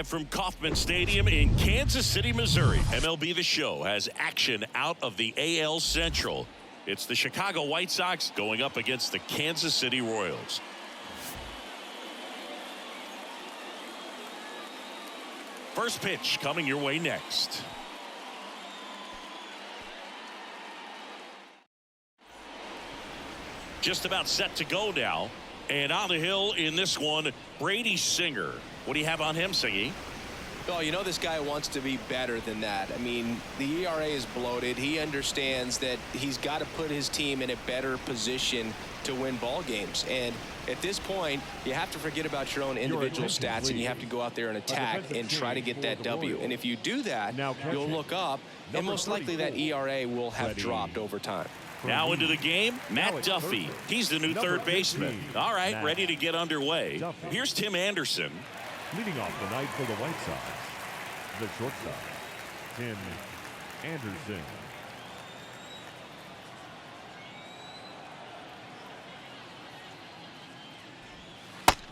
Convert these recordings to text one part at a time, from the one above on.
From Kauffman Stadium in Kansas City, Missouri. MLB The Show has action out of the AL Central. It's the Chicago White Sox going up against the Kansas City Royals. First pitch coming your way next. Just about set to go now. And on the hill in this one, Brady Singer. What do you have on him, Singy? Oh, you know this guy wants to be better than that. I mean, the ERA is bloated. He understands that he's got to put his team in a better position to win ball games. And at this point, you have to forget about your own individual stats, and you have to go out there and attack and try to get that W. And if you do that, you'll look up, and most likely that ERA will have dropped over time. Now into the game, Matt Duffy. He's the new third baseman. All right, ready to get underway. Here's Tim Anderson. Leading off the night for the White Sox, the shortstop, Tim Anderson.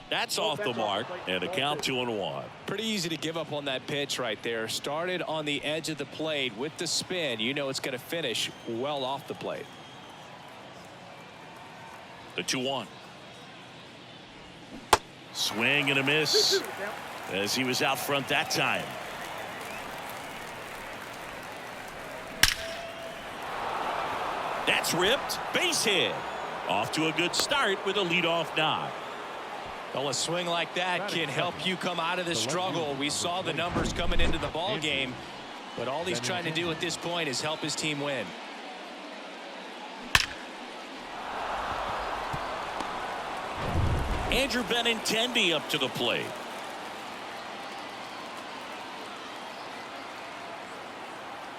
That's off the mark, and a count 2-1. Pretty easy to give up on that pitch right there. Started on the edge of the plate with the spin. You know it's going to finish well off the plate. The 2-1. Swing and a miss as he was out front that time. That's ripped. Base hit. Off to a good start with a leadoff knock. Well, a swing like that can help you come out of the struggle. We saw the numbers coming into the ball game, but all he's trying to do at this point is help his team win. Andrew Benintendi up to the plate.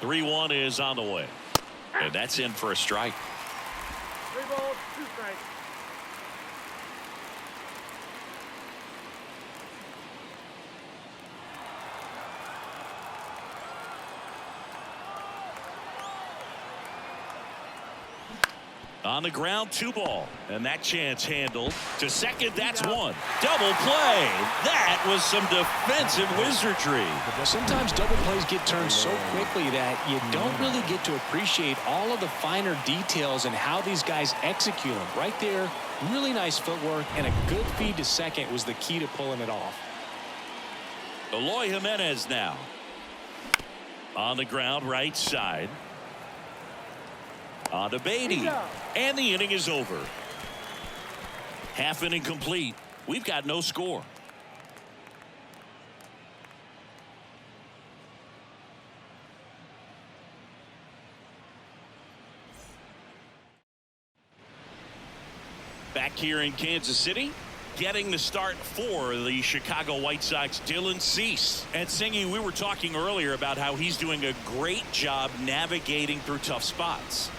The 3-1 is on the way, and that's in for a strike. 3 balls, 2 strikes. On the ground, 2 ball, and that chance handled to second. That's 1. Double play. That was some defensive wizardry. Sometimes double plays get turned so quickly that you don't really get to appreciate all of the finer details and how these guys execute them. Right there, really nice footwork, and a good feed to second was the key to pulling it off. Eloy Jimenez now. On the ground, right side. On to Beatty, and the inning is over. Half inning complete. We've got no score. Back here in Kansas City, getting the start for the Chicago White Sox, Dylan Cease. And Singy, we were talking earlier about how he's doing a great job navigating through tough spots.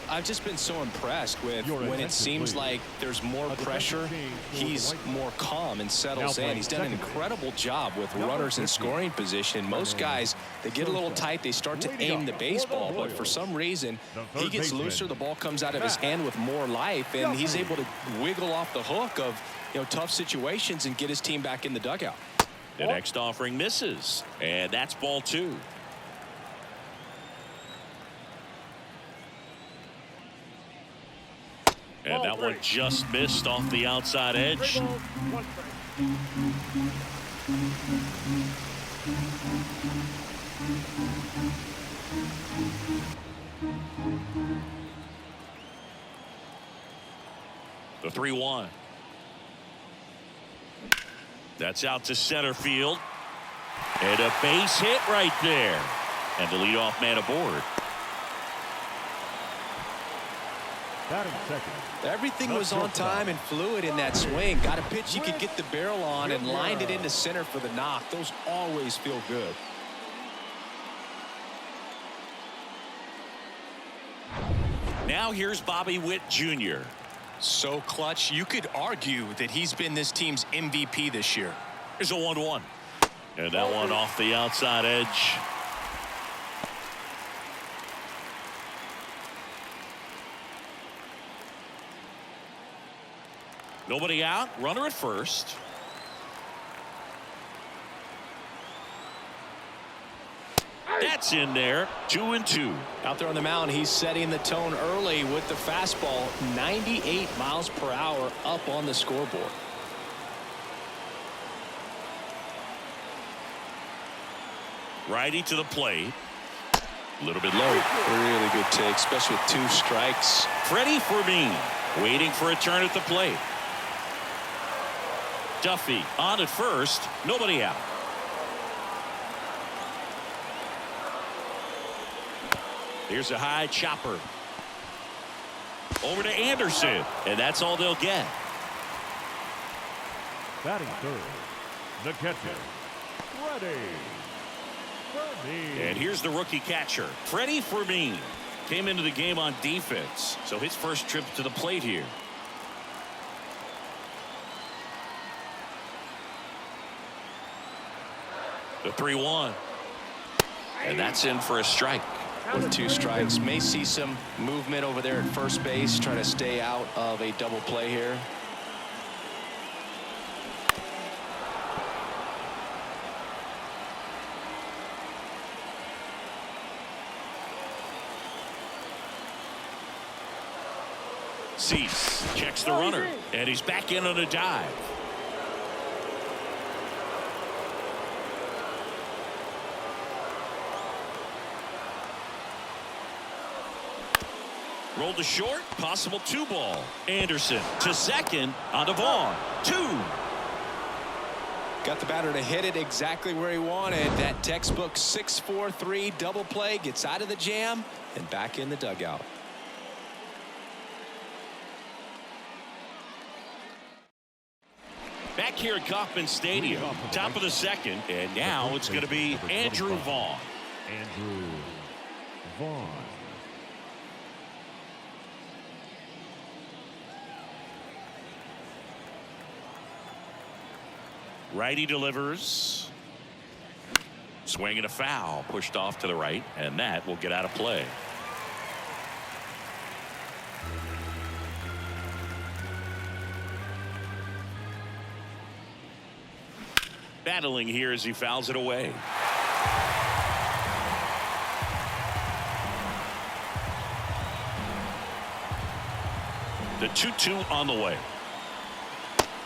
I've just been so impressed with when it seems like there's more pressure, he's more calm and settles in. He's done an incredible job with runners in scoring position. Most guys, they get a little tight, they start to aim the baseball, but for some reason, he gets looser, the ball comes out of his hand with more life, and he's able to wiggle off the hook of tough situations and get his team back in the dugout. The next offering misses, and that's ball 2. And that one just missed off the outside edge. 3 balls, 1 strike. The 3-1. That's out to center field. And a base hit right there. And the leadoff man aboard. Batting second. Everything was on time and fluid in that swing. Got a pitch you could get the barrel on and lined it into center for the knock. Those always feel good. Now here's Bobby Witt Jr. So clutch, you could argue that he's been this team's MVP this year. Here's a 1-1. And that one off the outside edge. Nobody out. Runner at first. That's in there. 2-2. Out there on the mound, he's setting the tone early with the fastball. 98 miles per hour up on the scoreboard. Righty to the plate. A little bit low. Really good take, especially with 2 strikes. Freddie Fermin waiting for a turn at the plate. Duffy on at first. Nobody out. Here's a high chopper. Over to Anderson. And that's all they'll get. Batting third, the catcher, Freddie Fermin. And here's the rookie catcher, Freddie Fermin. Came into the game on defense, so his first trip to the plate here. The 3-1. And that's in for a strike. With 2 strikes, may see some movement over there at first base, trying to stay out of a double play here. Cease checks the runner, and he's back in on a dive. Rolled to short, possible 2-ball. Anderson to second on to Vaughn. 2. Got the batter to hit it exactly where he wanted. That textbook 6-4-3 double play, gets out of the jam and back in the dugout. Back here at Kauffman Stadium, top of the second, and now it's going to be Andrew Vaughn. Andrew Vaughn. Righty delivers. Swing and a foul, pushed off to the right, and that will get out of play. Battling here as he fouls it away. The 2-2 on the way.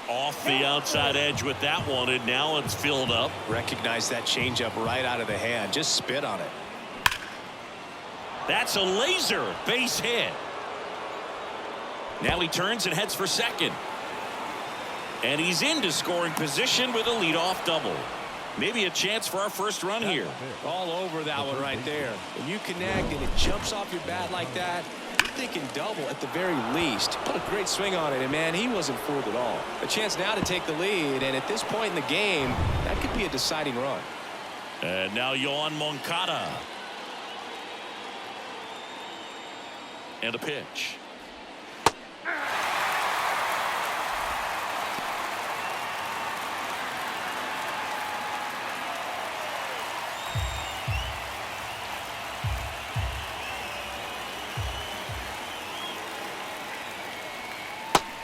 Off the outside edge with that one, and now it's filled up. Recognize that changeup right out of the hand. Just spit on it. That's a laser base hit. Now he turns and heads for second. And he's into scoring position with a leadoff double. Maybe a chance for our first run here. All over that one right there. When you connect and it jumps off your bat like that, you're thinking double at the very least. Put a great swing on it, and man, he wasn't fooled at all. A chance now to take the lead, and at this point in the game, that could be a deciding run. And now Yohan Moncada. And a pitch.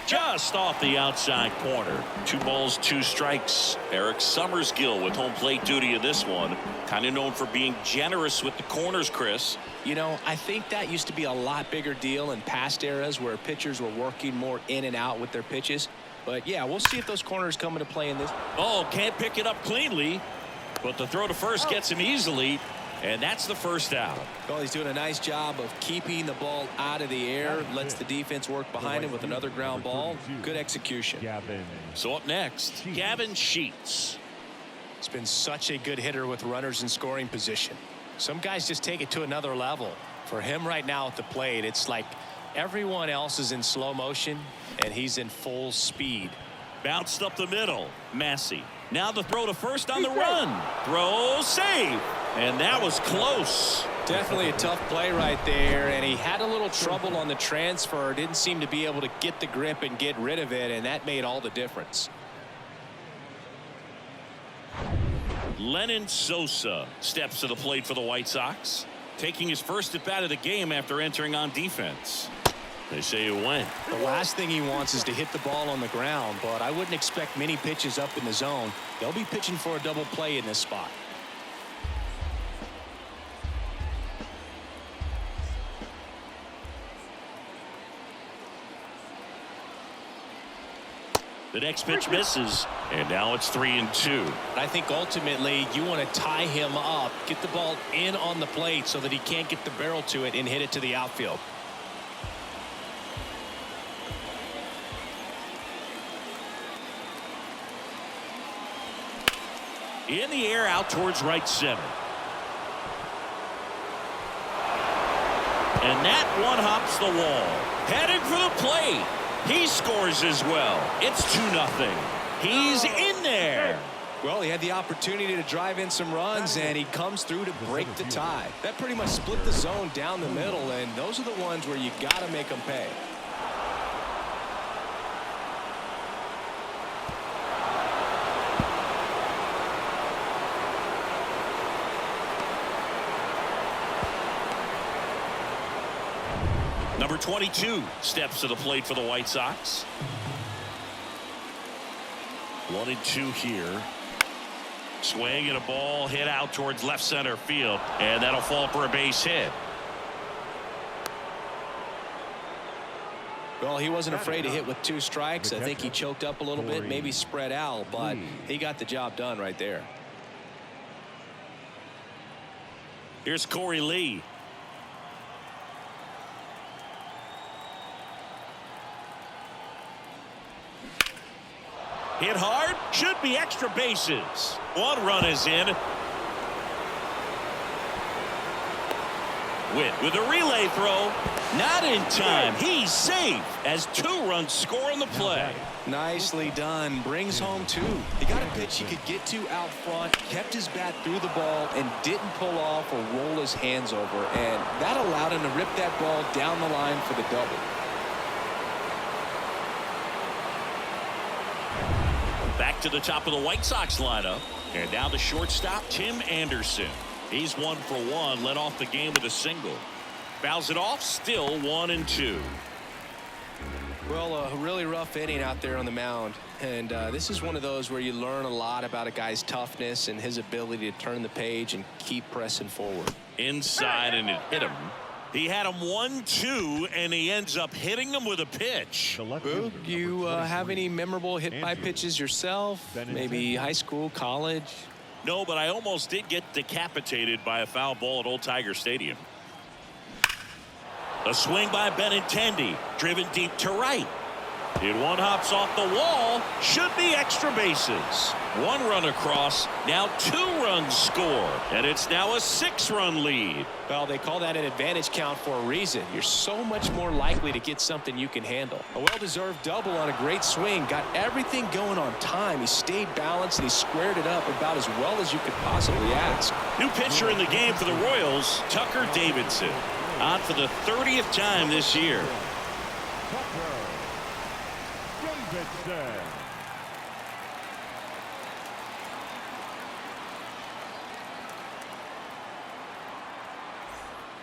Just off the outside corner. 2 balls, 2 strikes. Eric Summersgill with home plate duty in this one. Kind of known for being generous with the corners, Chris. You know, I think that used to be a lot bigger deal in past eras where pitchers were working more in and out with their pitches. But yeah, we'll see if those corners come into play in this. Oh, can't pick it up cleanly. But the throw to first gets him easily. And that's the first out. Well, he's doing a nice job of keeping the ball out of the air. Lets the defense work behind him with another ground ball. Good execution. So up next, Gavin Sheets. He's been such a good hitter with runners in scoring position. Some guys just take it to another level. For him right now at the plate, it's like everyone else is in slow motion and he's in full speed. Bounced up the middle. Massey. Now the throw to first on the run. Throw, save. And that was close. Definitely a tough play right there, and he had a little trouble on the transfer. Didn't seem to be able to get the grip and get rid of it, and that made all the difference. Lenyn Sosa steps to the plate for the White Sox, taking his first at bat of the game after entering on defense. They say it went. The last thing he wants is to hit the ball on the ground, but I wouldn't expect many pitches up in the zone. They'll be pitching for a double play in this spot. The next pitch misses, and now it's 3-2. I think ultimately you want to tie him up, get the ball in on the plate so that he can't get the barrel to it and hit it to the outfield. In the air out towards right center. And that one hops the wall. Heading for the plate. He scores as well. It's 2-0. He's in there. Well, he had the opportunity to drive in some runs, and he comes through to break the tie. That pretty much split the zone down the middle, and those are the ones where you got to make them pay. Number 22 steps to the plate for the White Sox. 1-2 here. Swing and a ball hit out towards left center field, and that'll fall for a base hit. Well, he wasn't afraid to hit with 2 strikes. I think he choked up a little bit, maybe spread out, but he got the job done right there. Here's Corey Lee. Hit hard, should be extra bases. 1 run is in. Witt with a relay throw. Not in time. He's safe as 2 runs score on the play. Nicely done. Brings home 2. He got a pitch he could get to out front, kept his bat through the ball, and didn't pull off or roll his hands over. And that allowed him to rip that ball down the line for the double. Back to the top of the White Sox lineup. And now the shortstop, Tim Anderson. He's 1 for 1, led off the game with a single. Fouls it off, still 1-2. Well, a really rough inning out there on the mound. And this is one of those where you learn a lot about a guy's toughness and his ability to turn the page and keep pressing forward. Inside, and it hit him. He had him 1-2, and he ends up hitting him with a pitch. Boog, you have any memorable hit-by pitches yourself? Maybe high school, college? No, but I almost did get decapitated by a foul ball at Old Tiger Stadium. A swing by Benintendi, driven deep to right. It one hops off the wall, should be extra bases. 1 run across, now 2 runs score, and it's now a 6-run lead. Well, they call that an advantage count for a reason. You're so much more likely to get something you can handle. A well-deserved double on a great swing, got everything going on time. He stayed balanced and he squared it up about as well as you could possibly ask. New pitcher in the game for the Royals, Tucker Davidson, on for the 30th time this year.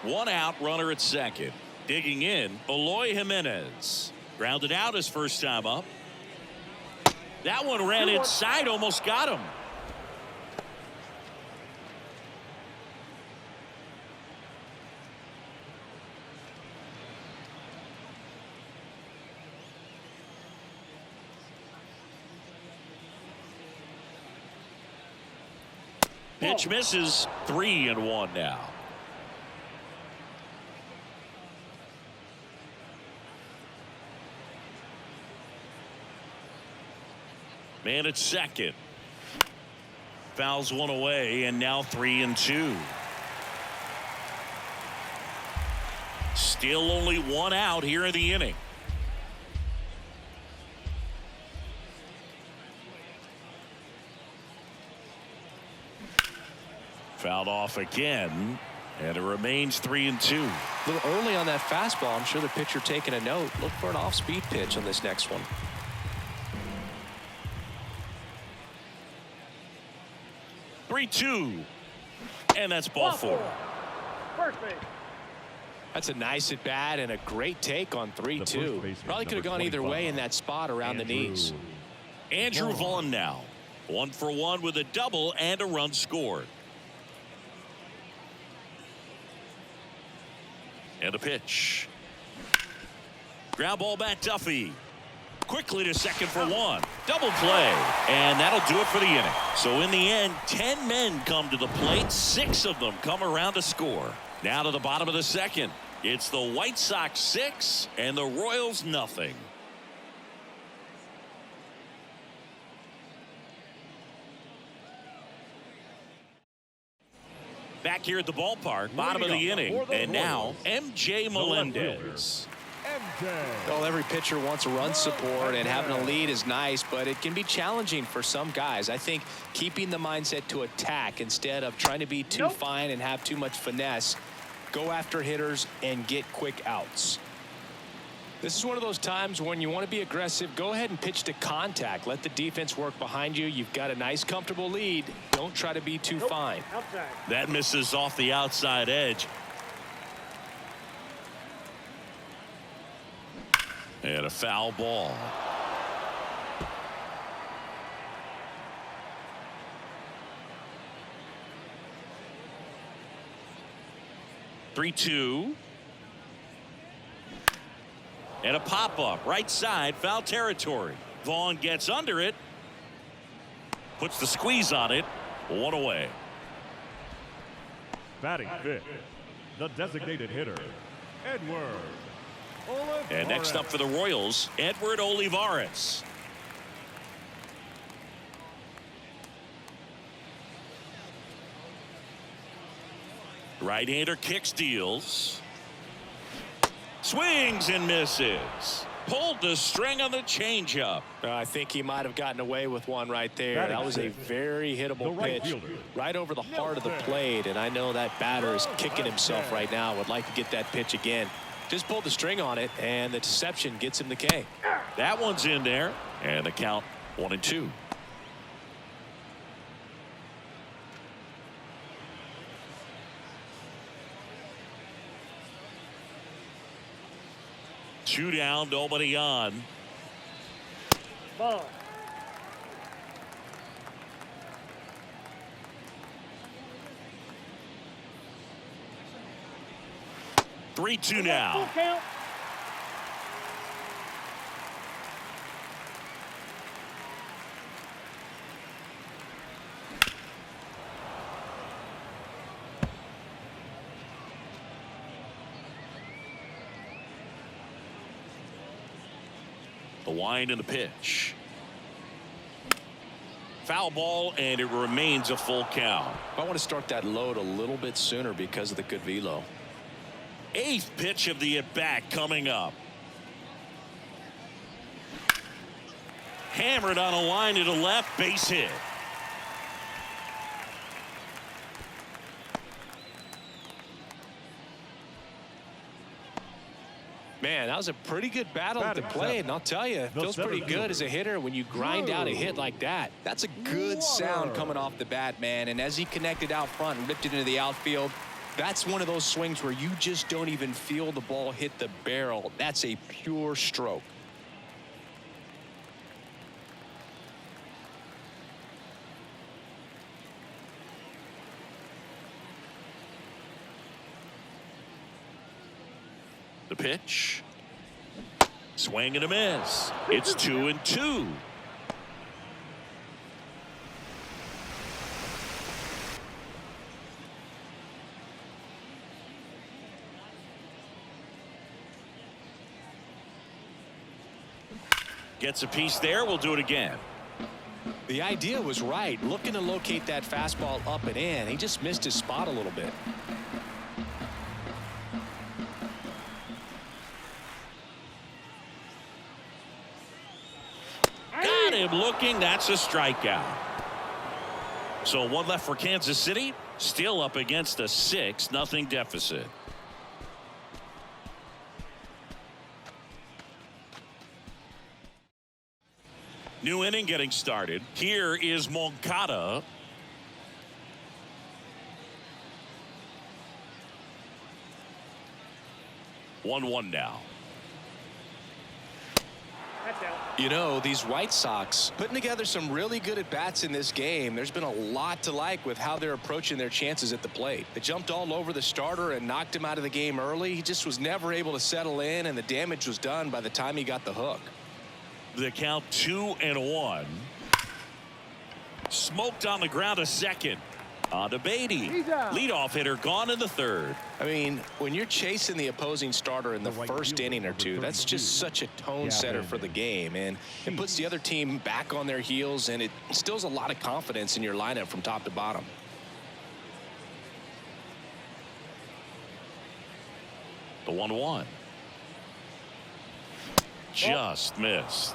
One out, runner at second. Digging in, Eloy Jimenez. Grounded out his first time up. That one ran inside, almost got him. Pitch misses. 3-1 now. Man at second. Fouls one away, and now 3-2. Still only 1 out here in the inning. Fouled off again, and it remains 3-2. A little early on that fastball. I'm sure the pitcher taking a note. Look for an off-speed pitch on this next one. 3-2, and that's ball 4. First base. That's a nice at bat and a great take on 3-2. Probably could have gone either way in that spot around the knees. Andrew Vaughn now 1 for 1 with a double and a run scored. And a pitch. Ground ball back, Duffy. quickly to second for one. Double play, and that'll do it for the inning. So in the end, 10 men come to the plate. 6 of them come around to score. Now to the bottom of the second. It's the White Sox 6 and the Royals nothing. Back here at the ballpark, bottom of the inning, and now MJ Melendez. Well, every pitcher wants run support, and having a lead is nice, but it can be challenging for some guys. I think keeping the mindset to attack instead of trying to be too fine and have too much finesse, go after hitters and get quick outs. This is one of those times when you want to be aggressive. Go ahead and pitch to contact. Let the defense work behind you. You've got a nice, comfortable lead. Don't try to be too fine. Outside. That misses off the outside edge. And a foul ball. Three-two. And a pop-up right side, foul territory. Vaughn gets under it, puts the squeeze on it, 1 away. Batting fifth, the designated hitter, Edward Olivares. And next up for the Royals, Edward Olivares. Right-hander kicks, deals. Swings and misses. Pulled the string on the changeup. I think he might have gotten away with one right there. That was a very hittable pitch right over the heart of the plate, and I know that batter is kicking himself right now. Would like to get that pitch again. Just pulled the string on it, and the deception gets him the K. That one's in there, and the count 1-2. Two down, nobody on. Ball. Three-two Full now. count. The wind and the pitch. Foul ball, and it remains a full count. I want to start that load a little bit sooner because of the good velo. 8th pitch of the at-bat coming up. Hammered on a line to the left, base hit. Man, that was a pretty good battle at the plate, and I'll tell you, it feels pretty good as a hitter when you grind out a hit like that. That's a good sound coming off the bat, man, and as he connected out front and ripped it into the outfield, that's one of those swings where you just don't even feel the ball hit the barrel. That's a pure stroke. The pitch. Swing and a miss. It's 2-2. Gets a piece there. We'll do it again. The idea was right. Looking to locate that fastball up and in. He just missed his spot a little bit. Got him looking. That's a strikeout. So one left for Kansas City. Still up against a 6-0 deficit. New inning getting started. Here is Moncada. One now. That's out. You know, these White Sox putting together some really good at-bats in this game. There's been a lot to like with how they're approaching their chances at the plate. They jumped all over the starter and knocked him out of the game early. He just was never able to settle in, and the damage was done by the time he got the hook. The count 2-1. Smoked on the ground a second. On to Beatty. Leadoff hitter gone in the third. I mean, when you're chasing the opposing starter in the first inning or two, that's just such a tone setter for the game, and it puts the other team back on their heels, and it instills a lot of confidence in your lineup from top to bottom. The 1-1. Just missed.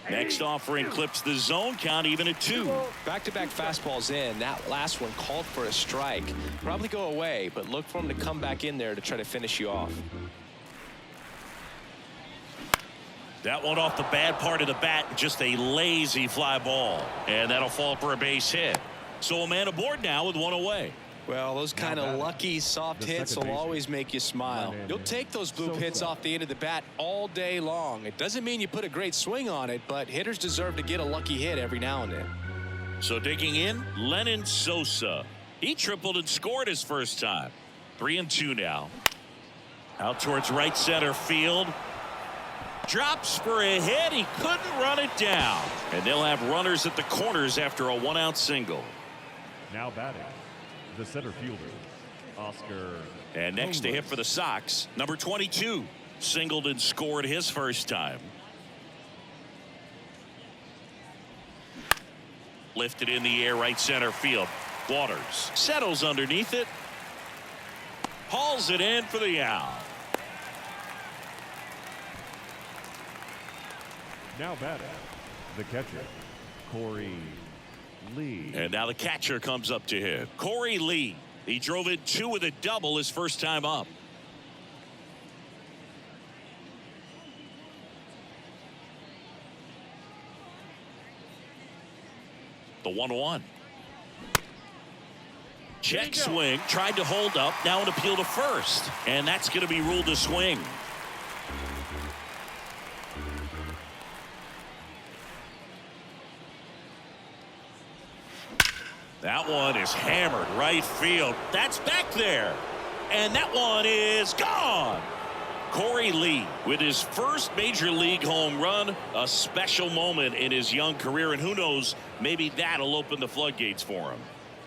Next offering clips the zone count even at 2. Back-to-back fastballs in. That last one called for a strike. Probably go away, but look for him to come back in there to try to finish you off. That one off the bad part of the bat, just a lazy fly ball. And that'll fall for a base hit. So a man aboard now with one away. Well, those kind of lucky soft hits will always make you smile. You'll take those bloop hits off the end of the bat all day long. It doesn't mean you put a great swing on it, but hitters deserve to get a lucky hit every now and then. So digging in, Lenyn Sosa. He tripled and scored his first time. 3-2 now. Out towards right center field. Drops for a hit. He couldn't run it down. And they'll have runners at the corners after a one-out single. Now batting, the center fielder, Oscar. And next to hit for the Sox, number 22. Singled and scored his first time. Lifted in the air, right center field. Waters settles underneath it. Hauls it in for the out. Now batting, the catcher, Corey Lee. And now the catcher comes up to hit. Corey Lee. He drove in 2 with a double his first time up. The 1-1. Check swing. Tried to hold up. Now an appeal to first. And that's going to be ruled a swing. That one is hammered right field. That's back there. And that one is gone. Corey Lee with his first major league home run. A special moment in his young career. And who knows, maybe that'll open the floodgates for him.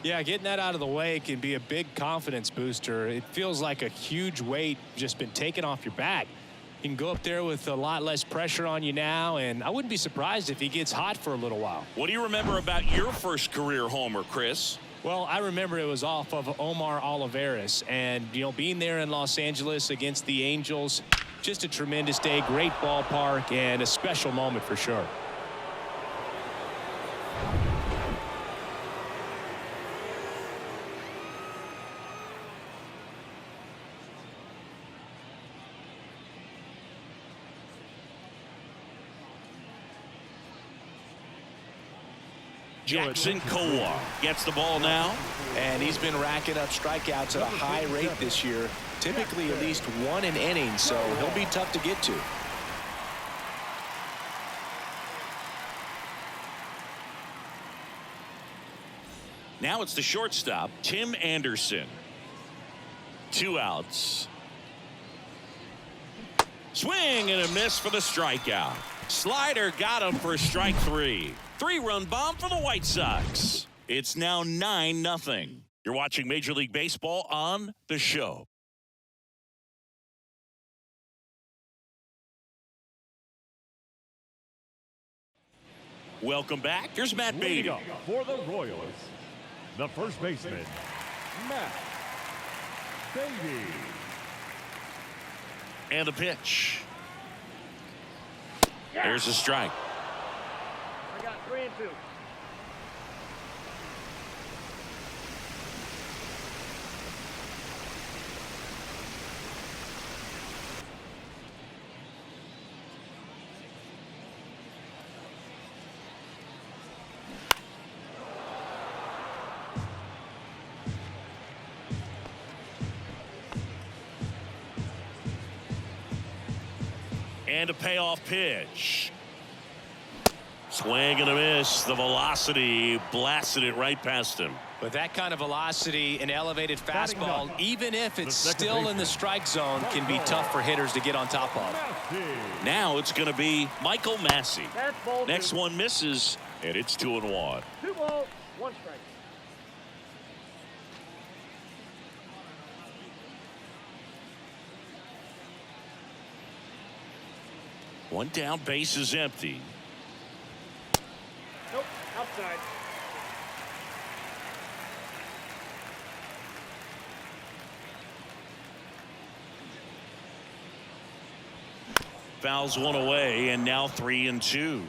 Yeah, getting that out of the way can be a big confidence booster. It feels like a huge weight just been taken off your back. You can go up there with a lot less pressure on you now, and I wouldn't be surprised if he gets hot for a little while. What do you remember about your first career homer, Chris? Well, I remember it was off of Omar Olivares, and, you know, being there in Los Angeles against the Angels, just a tremendous day, great ballpark, and a special moment for sure. Jackson Kowar gets the ball now. And he's been racking up strikeouts at a high rate this year, typically at least 1 an inning, so he'll be tough to get to. Now it's the shortstop, Tim Anderson. 2 outs. Swing and a miss for the strikeout. Slider got him for strike 3. 3-run bomb for the White Sox. It's now 9-0. You're watching Major League Baseball on The Show. Welcome back. Here's Matt Beatty. For the Royals, the first baseman, Matt Beatty. And the pitch. There's a strike. I got 3-2. And a payoff pitch. Swing and a miss. The velocity blasted it right past him. With that kind of velocity, an elevated fastball, even if it's still in the strike zone, can be tough for hitters to get on top of. Now it's going to be Michael Massey. That's ball Next two. one misses, and it's 2-1. 2 balls, 1 strike. One down, base is empty. Nope, outside. Fouls one away, and now 3-2.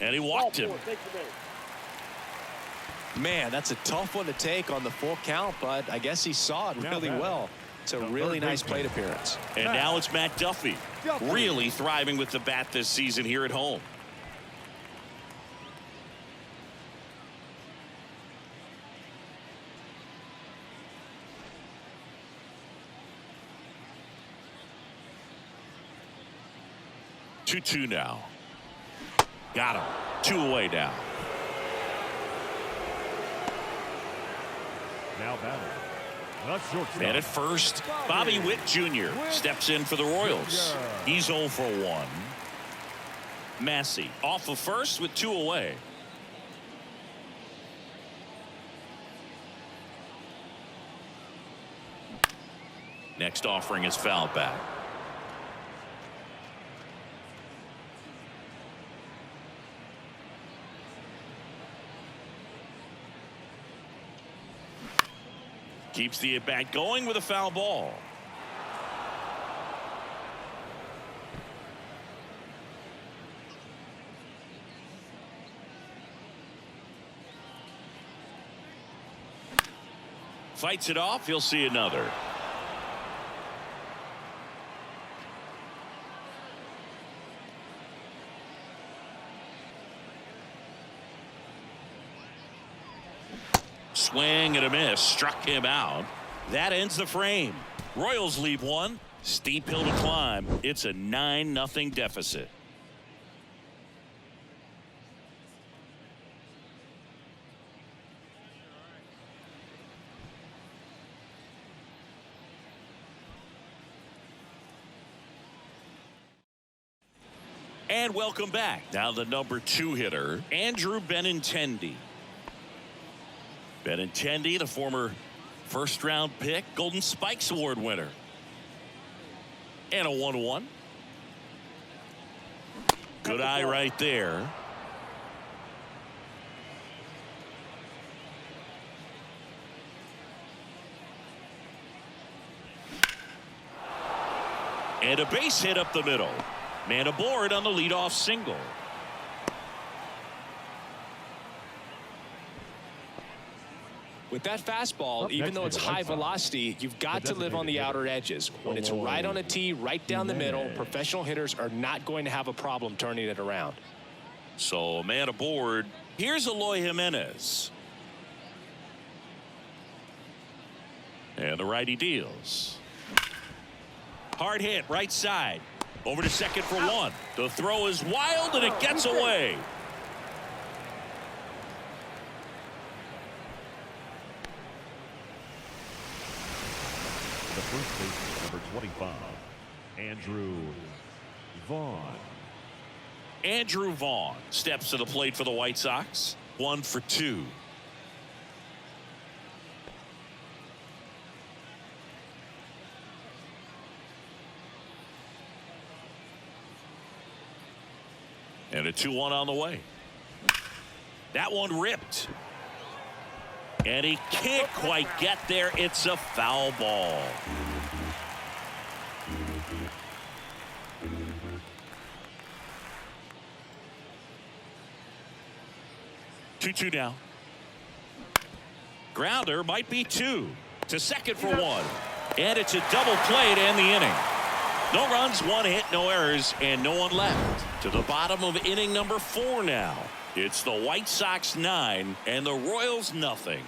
And he walked him. Man, that's a tough one to take on the full count, but I guess he saw it really well. It's a really nice plate appearance. And now it's Matt Duffy, really thriving with the bat this season here at home. Two now. Got him. 2 away now. Now batting. The shortstop. And at first, Bobby Witt Jr. steps in for the Royals. He's 0 for 1. Massey off of first with 2 away. Next offering is fouled back. Keeps the at-bat going with a foul ball. Fights it off. He'll see another. Swing and a miss. Struck him out. That ends the frame. Royals leave one. Steep hill to climb. It's a 9-0 deficit. And welcome back. Now the number 2 hitter, Andrew Benintendi. Benintendi, the former first-round pick, Golden Spikes Award winner. And a 1-1. Good eye right there. And a base hit up the middle. Man aboard on the leadoff single. With that fastball, even though it's high velocity, you've got to live on the outer edges. When it's right on a tee, right down the middle, professional hitters are not going to have a problem turning it around. So, man aboard. Here's Eloy Jimenez. And the righty deals. Hard hit, right side. Over to second for 1. The throw is wild, and it gets away. The first baseman, number 25, Andrew Vaughn. Andrew Vaughn steps to the plate for the White Sox. 1 for 2. And a 2-1 on the way. That one ripped. And he can't quite get there. It's a foul ball. Two now. Grounder might be 2. To second for 1. And it's a double play to end the inning. No runs, 1 hit, no errors, and no one left. To the bottom of inning number 4 now. It's the White Sox 9 and the Royals nothing.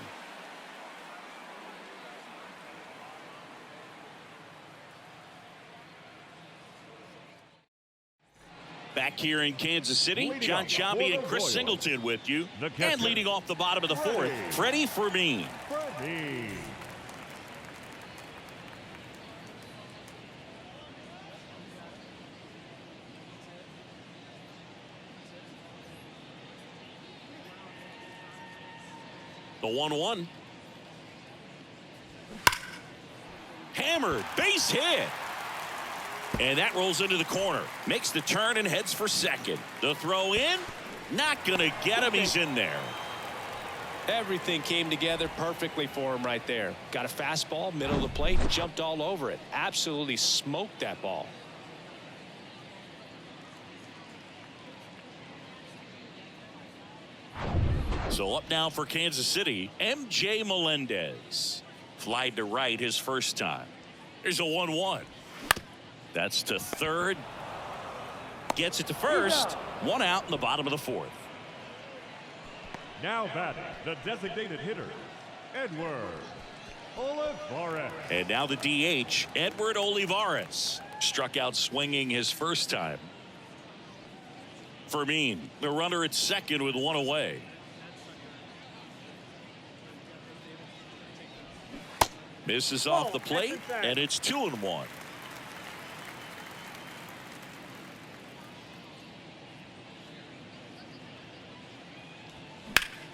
Back here in Kansas City, John Sciambi and Chris Singleton with you. And leading off the bottom of the fourth, Freddie Fermin. The 1-1. Hammered, base hit. And that rolls into the corner. Makes the turn and heads for second. The throw in, not going to get him. He's in there. Everything came together perfectly for him right there. Got a fastball, middle of the plate, jumped all over it. Absolutely smoked that ball. So up now for Kansas City, MJ Melendez. Flied to right his first time. Here's a 1-1. That's to third. Gets it to first. One out in the bottom of the fourth. Now batting, the designated hitter, Edward Olivares. And now the DH, Edward Olivares. Struck out swinging his first time. Fermin, the runner at second with one away. Misses off the plate, and it's 2-1.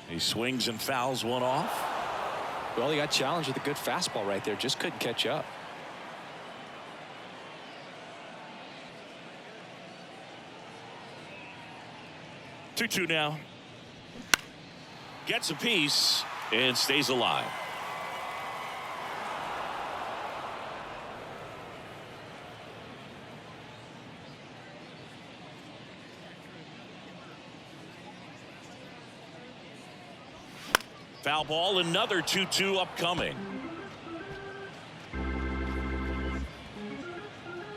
He swings and fouls one off. Well, he got challenged with a good fastball right there. Just couldn't catch up. Two now. Gets a piece and stays alive. Foul ball, another 2-2 upcoming.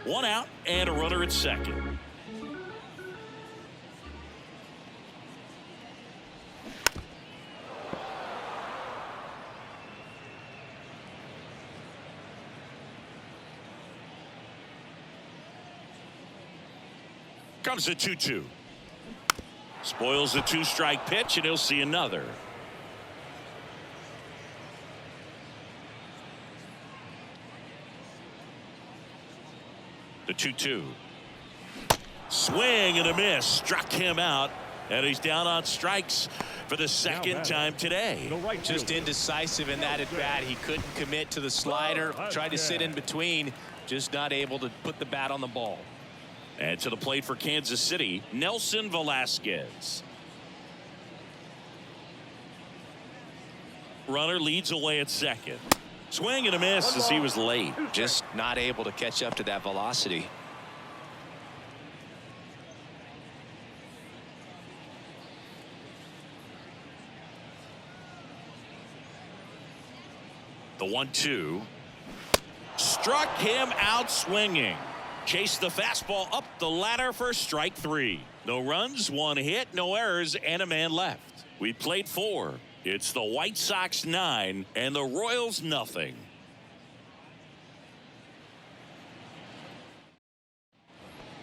One out and a runner at second. Comes a 2-2. Spoils the two-strike pitch, and he'll see another. The 2-2. Swing and a miss. Struck him out. And he's down on strikes for the second time today. Just indecisive in that at bat. He couldn't commit to the slider. Tried to sit in between. Just not able to put the bat on the ball. And to the plate for Kansas City, Nelson Velasquez. Runner leads away at second. Swing and a miss as he was late. Just not able to catch up to that velocity. The 1-2. Struck him out swinging. Chased the fastball up the ladder for strike three. No runs, one hit, no errors, and a man left. We played four. It's the White Sox 9 and the Royals nothing.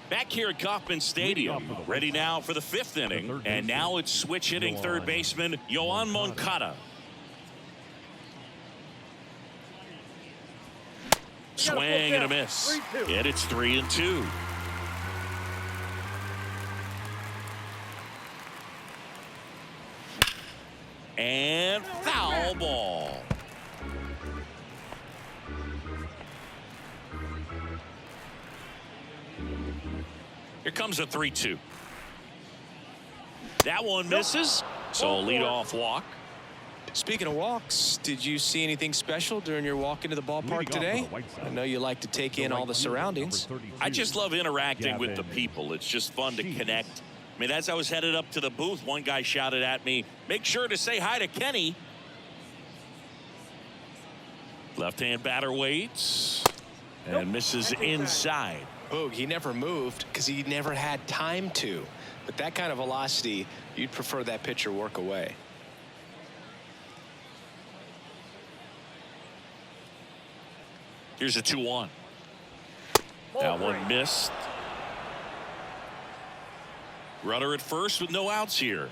Back here at Kauffman Stadium, ready now for the fifth inning. And now it's switch hitting third baseman Yoan Moncada. Swing and a miss. And it's 3-2. And foul ball. Here comes a 3-2. That one misses. So a leadoff walk. Speaking of walks, did you see anything special during your walk into the ballpark today? I know you like to take in all the surroundings. I just love interacting with the people. It's just fun to connect. I mean, as I was headed up to the booth, one guy shouted at me, "Make sure to say hi to Kenny." Left-hand batter waits and misses inside. Boog, he never moved because he never had time to. But that kind of velocity, you'd prefer that pitcher work away. Here's a 2-1. That one missed. Runner at first with no outs here.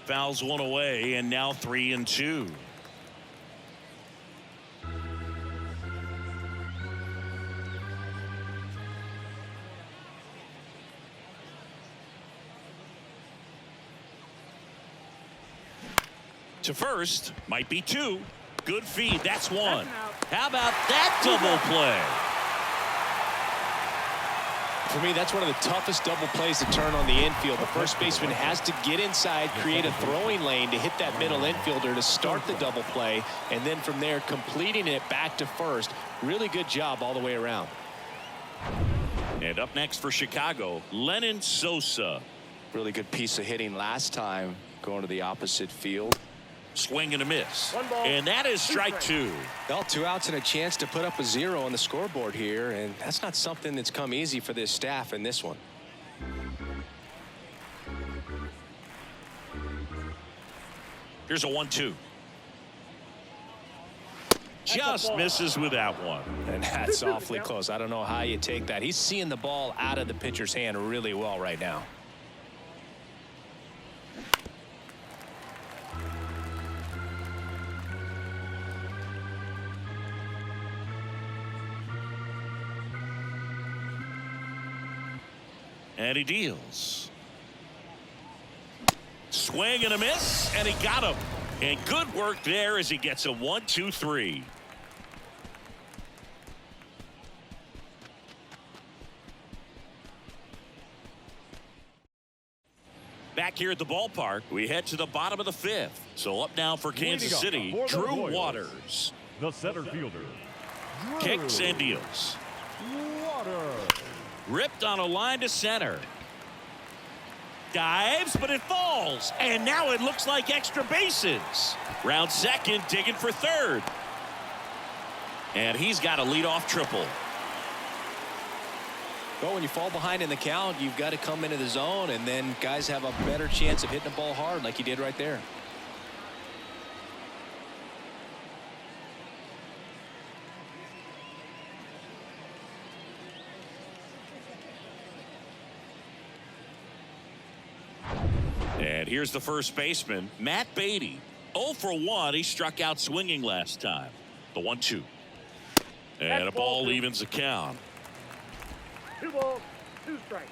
Fouls one away, and now 3-2. To first, might be two. Good feed, that's one. How about that double play? For me, that's one of the toughest double plays to turn on the infield. The first baseman has to get inside, create a throwing lane to hit that middle infielder to start the double play, and then from there completing it back to first. Really good job all the way around. And up next for Chicago, Lenyn Sosa. Really good piece of hitting last time, going to the opposite field. Swing and a miss. And that is strike two. Well, 2 outs and a chance to put up a 0 on the scoreboard here, and that's not something that's come easy for this staff in this one. Here's a 1-2. Just misses with that one. And that's awfully close. I don't know how you take that. He's seeing the ball out of the pitcher's hand really well right now. And he deals. Swing and a miss, and he got him. And good work there as he gets a 1-2-3. Back here at the ballpark, we head to the bottom of the 5th. So up now for Kansas City, Drew Waters. The center fielder. Kicks and deals. Ripped on a line to center. Dives, but it falls. And now it looks like extra bases. Round second, digging for third. And he's got a leadoff triple. Well, when you fall behind in the count, you've got to come into the zone, and then guys have a better chance of hitting the ball hard like he did right there. And here's the first baseman, Matt Beatty. 0 for 1. He struck out swinging last time. The 1-2. And a ball evens the count. 2 balls, 2 strikes.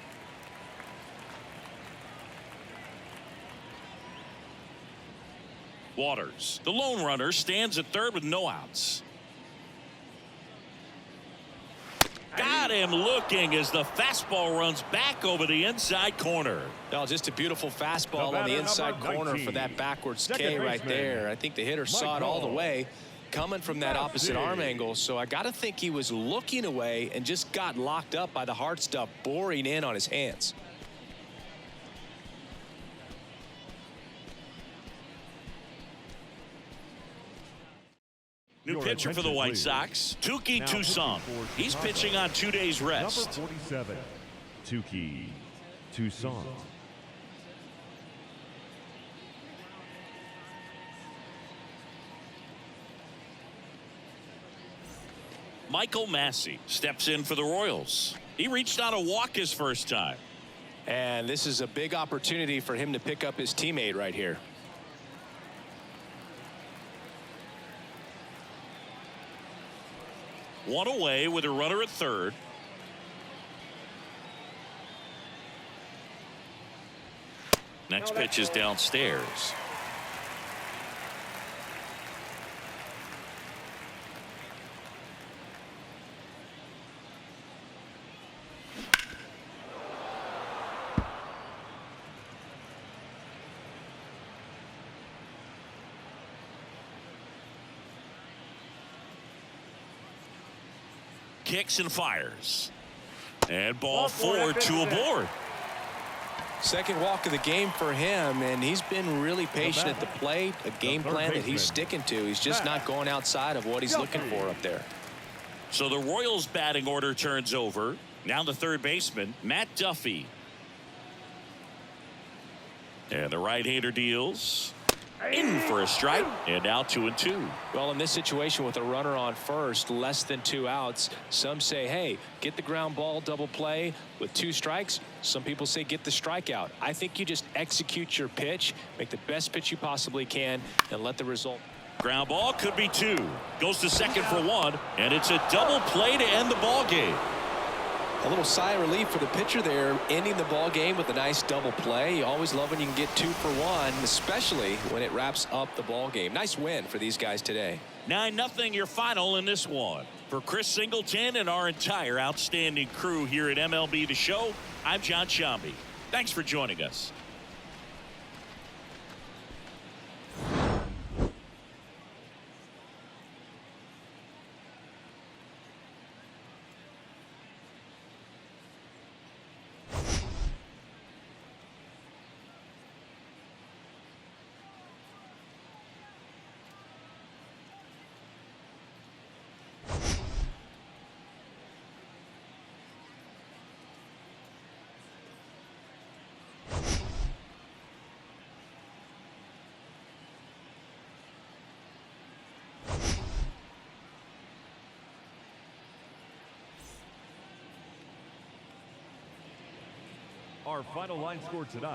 Waters, the lone runner, stands at third with no outs. Got him looking as the fastball runs back over the inside corner. Oh, just a beautiful fastball on the inside corner for that backwards K right there. I think the hitter saw it all the way coming from that opposite arm angle. So I got to think he was looking away and just got locked up by the hard stuff boring in on his hands. New pitcher for the White Sox, Touki Toussaint. He's pitching on 2 days rest. Number 47, Touki Toussaint. Michael Massey steps in for the Royals. He reached on a walk his first time. And this is a big opportunity for him to pick up his teammate right here. One away with a runner at third. Next pitch is downstairs. Kicks and fires. And ball 4, 2 aboard. Second walk of the game for him, and he's been really patient at the plate. A game plan that he's sticking to. He's just not going outside of what he's looking for up there. So the Royals batting order turns over. Now the third baseman, Matt Duffy. And the right-hander deals. in for a strike, and now 2-2. Well, in this situation with a runner on first, less than 2 outs, some say, hey, get the ground ball, double play with 2 strikes. Some people say get the strikeout. I think you just execute your pitch, make the best pitch you possibly can, and let the result. Ground ball could be 2. Goes to second for 1, and it's a double play to end the ball game. A little sigh of relief for the pitcher there, ending the ball game with a nice double play. You always love when you can get 2 for 1, especially when it wraps up the ball game. Nice win for these guys today. 9-0 your final in this one. For Chris Singleton and our entire outstanding crew here at MLB The Show, I'm John Shambi. Thanks for joining us. Our final line score tonight.